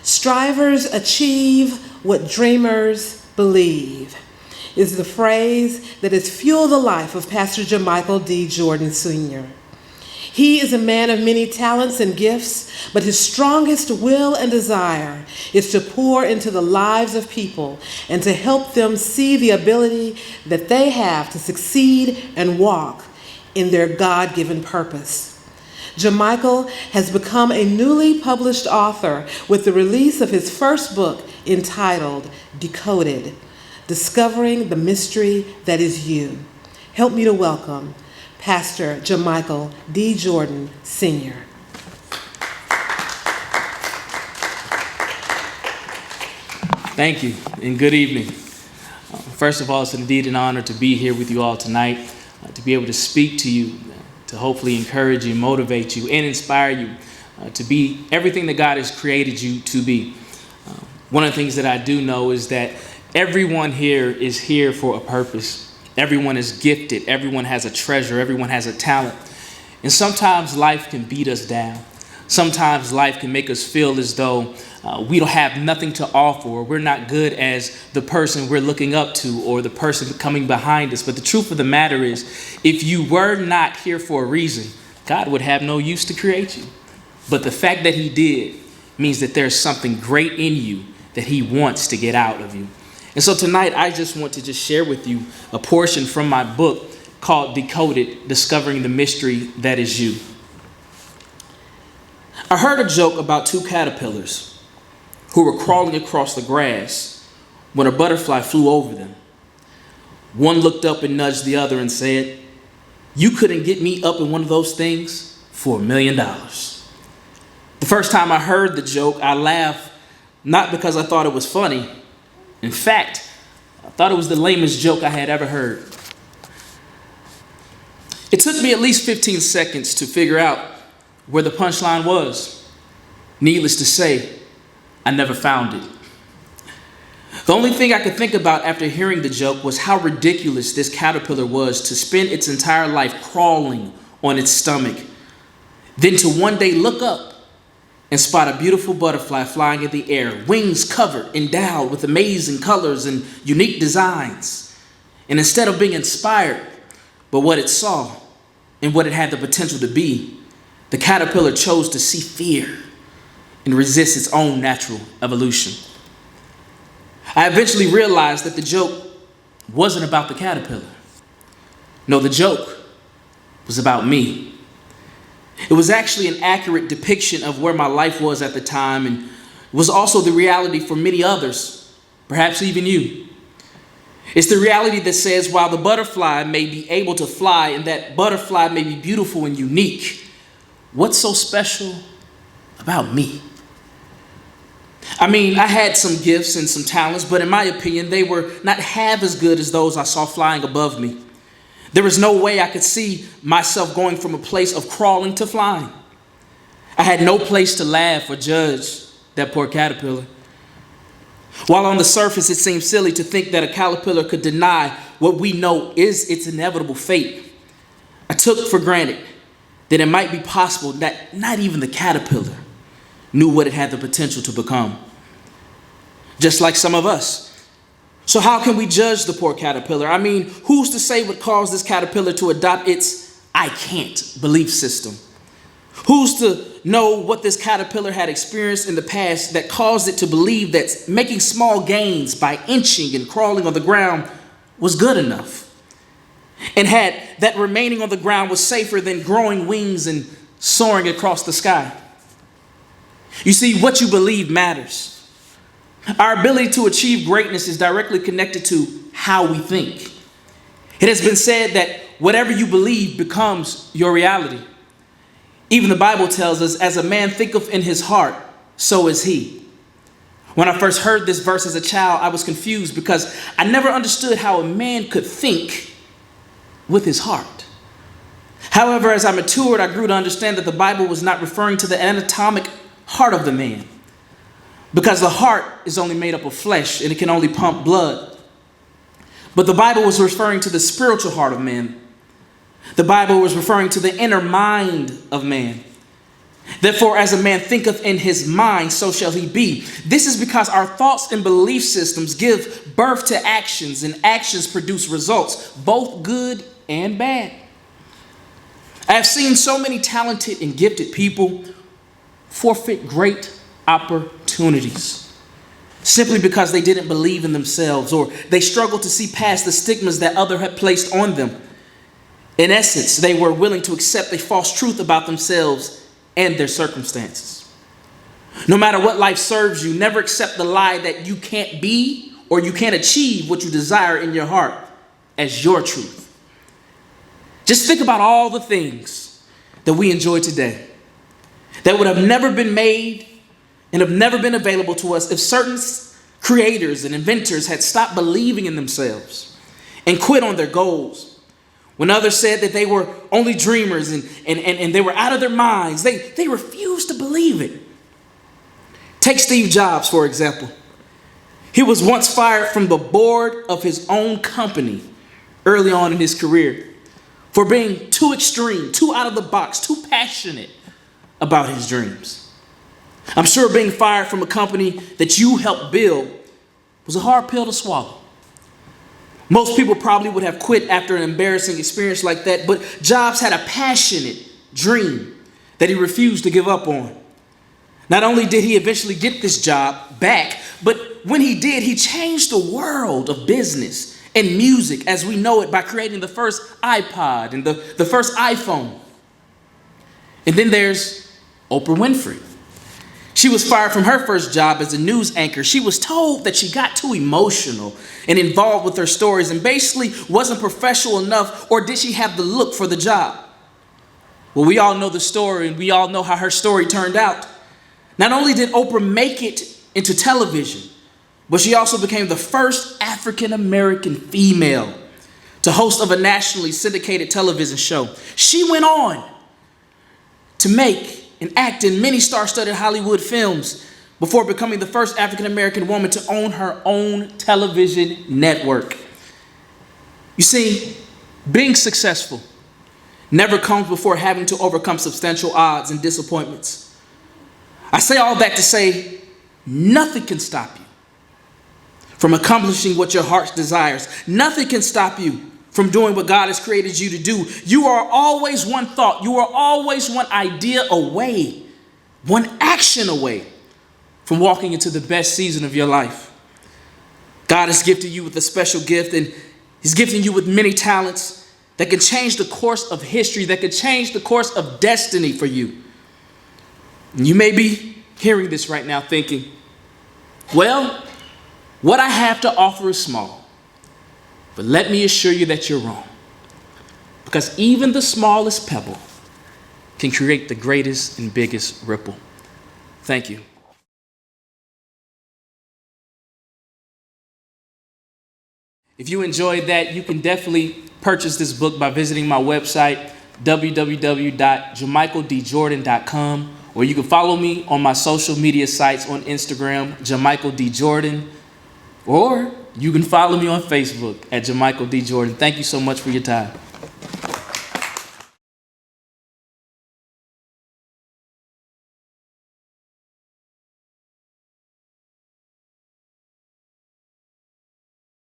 Strivers achieve what dreamers believe is the phrase that has fueled the life of Pastor JaMichael D. Jordan Sr. He is a man of many talents and gifts, but his strongest will and desire is to pour into the lives of people and to help them see the ability that they have to succeed and walk in their God-given purpose. JaMichael has become a newly published author with the release of his first book entitled Decoded, Discovering the Mystery That Is You. Help me to welcome Pastor JaMichael D. Jordan Sr. Thank you, and good evening. First of all, it's indeed an honor to be here with you all tonight, to be able to speak to you, to hopefully encourage you, motivate you, and inspire you to be everything that God has created you to be. One of the things that I do know is that everyone here is here for a purpose. Everyone is gifted. Everyone has a treasure. Everyone has a talent. And sometimes life can beat us down. Sometimes life can make us feel as though we don't have nothing to offer, or we're not good as the person we're looking up to or the person coming behind us. But the truth of the matter is, if you were not here for a reason, God would have no use to create you. But the fact that he did means that there's something great in you that he wants to get out of you. And so tonight, I just want to just share with you a portion from my book called Decoded, Discovering the Mystery That Is You. I heard a joke about two caterpillars who were crawling across the grass when a butterfly flew over them. One looked up and nudged the other and said, "You couldn't get me up in one of those things for $1 million." The first time I heard the joke, I laughed, not because I thought it was funny. In fact, I thought it was the lamest joke I had ever heard. It took me at least 15 seconds to figure out where the punchline was. Needless to say, I never found it. The only thing I could think about after hearing the joke was how ridiculous this caterpillar was to spend its entire life crawling on its stomach, then to one day look up and spot a beautiful butterfly flying in the air, wings covered, endowed with amazing colors and unique designs. And instead of being inspired by what it saw and what it had the potential to be, the caterpillar chose to see fear and resist its own natural evolution. I eventually realized that the joke wasn't about the caterpillar. No, the joke was about me. It was actually an accurate depiction of where my life was at the time, and was also the reality for many others, perhaps even you. It's the reality that says while the butterfly may be able to fly and that butterfly may be beautiful and unique, what's so special about me? I mean, I had some gifts and some talents, but in my opinion, they were not half as good as those I saw flying above me. There was no way I could see myself going from a place of crawling to flying. I had no place to laugh or judge that poor caterpillar. While on the surface, it seems silly to think that a caterpillar could deny what we know is its inevitable fate, I took for granted that it might be possible that not even the caterpillar knew what it had the potential to become, just like some of us. So how can we judge the poor caterpillar? I mean, who's to say what caused this caterpillar to adopt its "I can't" belief system? Who's to know what this caterpillar had experienced in the past that caused it to believe that making small gains by inching and crawling on the ground was good enough, and had that remaining on the ground was safer than growing wings and soaring across the sky? You see, what you believe matters. Our ability to achieve greatness is directly connected to how we think. It has been said that whatever you believe becomes your reality. Even the Bible tells us, as a man thinketh in his heart, so is he. When I first heard this verse as a child, I was confused because I never understood how a man could think with his heart. However, as I matured, I grew to understand that the Bible was not referring to the anatomic heart of the man, because the heart is only made up of flesh and it can only pump blood. But the Bible was referring to the spiritual heart of man. The Bible was referring to the inner mind of man. Therefore, as a man thinketh in his mind, so shall he be. This is because our thoughts and belief systems give birth to actions, and actions produce results, both good and bad. I have seen so many talented and gifted people forfeit great opportunities simply because they didn't believe in themselves, or they struggled to see past the stigmas that others had placed on them. In essence, they were willing to accept a false truth about themselves and their circumstances. No matter what life serves you, never accept the lie that you can't be or you can't achieve what you desire in your heart as your truth. Just think about all the things that we enjoy today that would have never been made and have never been available to us if certain creators and inventors had stopped believing in themselves and quit on their goals. When others said that they were only dreamers and they were out of their minds, they refused to believe it. Take Steve Jobs, for example. He was once fired from the board of his own company early on in his career for being too extreme, too out of the box, too passionate about his dreams. I'm sure being fired from a company that you helped build was a hard pill to swallow. Most people probably would have quit after an embarrassing experience like that, but Jobs had a passionate dream that he refused to give up on. Not only did he eventually get this job back, but when he did, he changed the world of business and music as we know it by creating the first iPod and the first iPhone. And then there's Oprah Winfrey. She was fired from her first job as a news anchor. She was told that she got too emotional and involved with her stories and basically wasn't professional enough, or did she have the look for the job? Well, we all know the story, and we all know how her story turned out. Not only did Oprah make it into television, but she also became the first African-American female to host of a nationally syndicated television show. She went on to make and act in many star-studded Hollywood films before becoming the first African-American woman to own her own television network. You see, being successful never comes before having to overcome substantial odds and disappointments. I say all that to say nothing can stop you from accomplishing what your heart desires. Nothing can stop you from doing what God has created you to do. You are always one thought. You are always one idea away, one action away from walking into the best season of your life. God has gifted you with a special gift, and He's gifting you with many talents that can change the course of history, that can change the course of destiny for you. And you may be hearing this right now thinking, well, what I have to offer is small. But let me assure you that you're wrong. Because even the smallest pebble can create the greatest and biggest ripple. Thank you. If you enjoyed that, you can definitely purchase this book by visiting my website, www.JaMichaelDJordan.com, or you can follow me on my social media sites on Instagram, JaMichael D. Jordan, or you can follow me on Facebook at JaMichael D. Jordan. Thank you so much for your time.